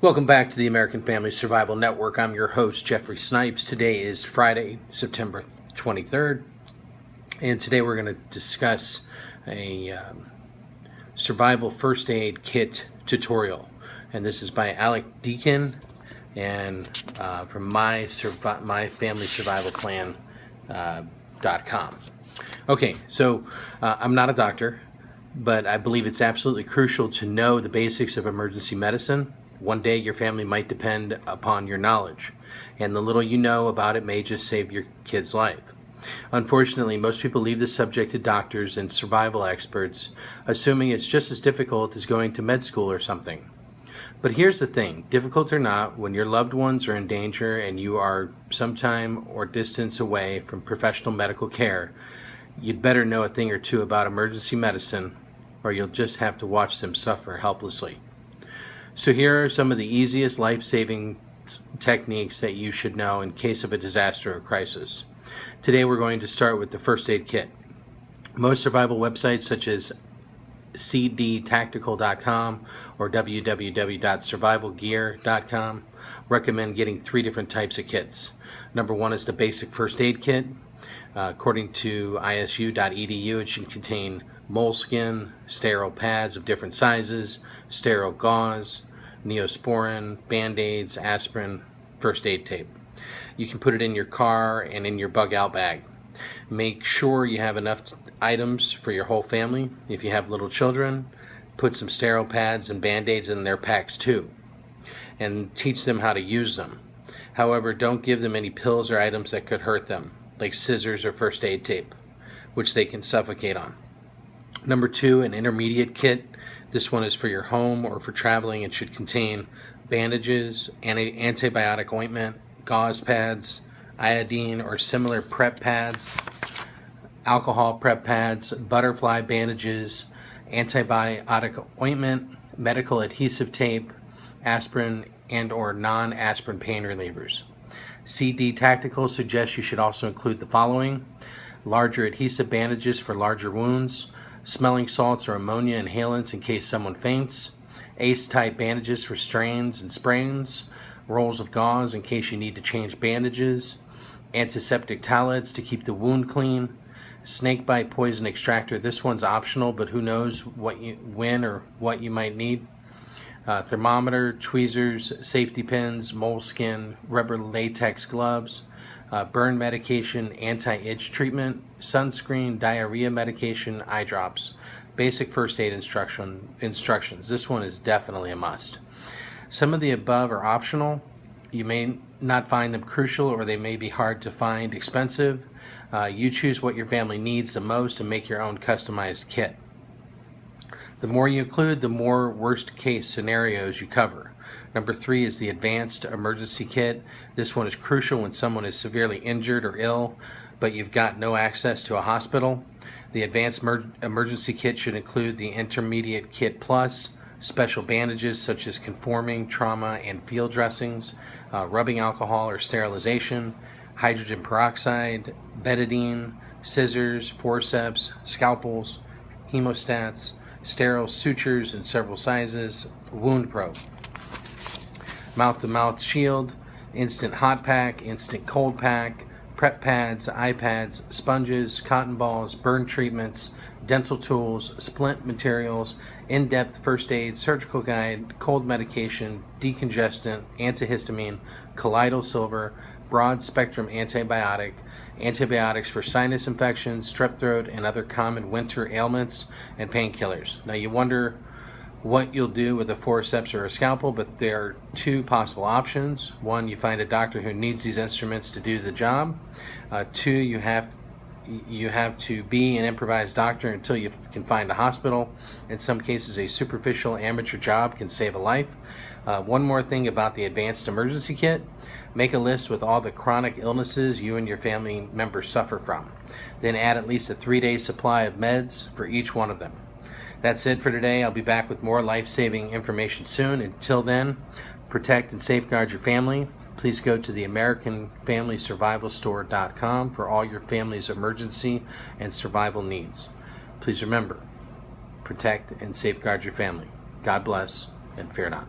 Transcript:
Welcome back to the American Family Survival Network. I'm your host, Jeffrey Snipes. Today is Friday, September 23rd, and today we're going to discuss a survival first aid kit tutorial. And this is by Alec Deakin and from myfamilysurvivalplan.com. Okay, so I'm not a doctor, but I believe it's absolutely crucial to know the basics of emergency medicine. One day your family might depend upon your knowledge, and the little you know about it may just save your kid's life. Unfortunately, most people leave this subject to doctors and survival experts, assuming it's just as difficult as going to med school or something. But here's the thing, difficult or not, when your loved ones are in danger and you are some time or distance away from professional medical care, you'd better know a thing or two about emergency medicine, or you'll just have to watch them suffer helplessly. So here are some of the easiest life-saving techniques that you should know in case of a disaster or crisis. Today we're going to start with the first aid kit. Most survival websites such as cdtactical.com or www.survivalgear.com recommend getting 3 different types of kits. Number 1 is the basic first aid kit. According to isu.edu, it should contain moleskin, sterile pads of different sizes, sterile gauze, neosporin, band-aids, aspirin, first aid tape. You can put it in your car and in your bug-out bag. Make sure you have enough items for your whole family. If you have little children, put some sterile pads and band-aids in their packs too, and teach them how to use them. However, don't give them any pills or items that could hurt them, like scissors or first aid tape, which they can suffocate on. Number 2, an intermediate kit. This one is for your home or for traveling. It should contain bandages, antibiotic ointment, gauze pads, iodine or similar prep pads, alcohol prep pads, butterfly bandages, antibiotic ointment, medical adhesive tape, aspirin and or non-aspirin pain relievers. CD Tactical suggests you should also include the following: larger adhesive bandages for larger wounds, smelling salts or ammonia inhalants in case someone faints, ACE-type bandages for strains and sprains, rolls of gauze in case you need to change bandages, antiseptic towelettes to keep the wound clean, snakebite poison extractor. This one's optional, but who knows when or what you might need. Thermometer, tweezers, safety pins, moleskin, rubber latex gloves, burn medication, anti-itch treatment, sunscreen, diarrhea medication, eye drops. Basic first aid instructions. This one is definitely a must. Some of the above are optional. You may not find them crucial, or they may be hard to find, expensive. You choose what your family needs the most and make your own customized kit. The more you include, the more worst case scenarios you cover. Number 3 is the advanced emergency kit. This one is crucial when someone is severely injured or ill, but you've got no access to a hospital. The advanced emergency kit should include the intermediate kit plus, special bandages such as conforming, trauma, and field dressings, rubbing alcohol or sterilization, hydrogen peroxide, betadine, scissors, forceps, scalpels, hemostats, sterile sutures in several sizes, wound probe, mouth-to-mouth shield, instant hot pack, instant cold pack, prep pads, eye pads, sponges, cotton balls, burn treatments, dental tools, splint materials, in-depth first aid, surgical guide, cold medication, decongestant, antihistamine, colloidal silver, broad spectrum antibiotics for sinus infections, strep throat, and other common winter ailments, and painkillers. Now you wonder what you'll do with a forceps or a scalpel, but there are 2 possible options. 1, you find a doctor who needs these instruments to do the job. 2, you have to be an improvised doctor until you can find a hospital. In some cases, a superficial amateur job can save a life. One more thing about the advanced emergency kit: make a list with all the chronic illnesses you and your family members suffer from. Then add at least a 3-day supply of meds for each one of them. That's it for today. I'll be back with more life-saving information soon. Until then, protect and safeguard your family. Please go to the AmericanFamilySurvivalStore.com for all your family's emergency and survival needs. Please remember, protect and safeguard your family. God bless, and fear not.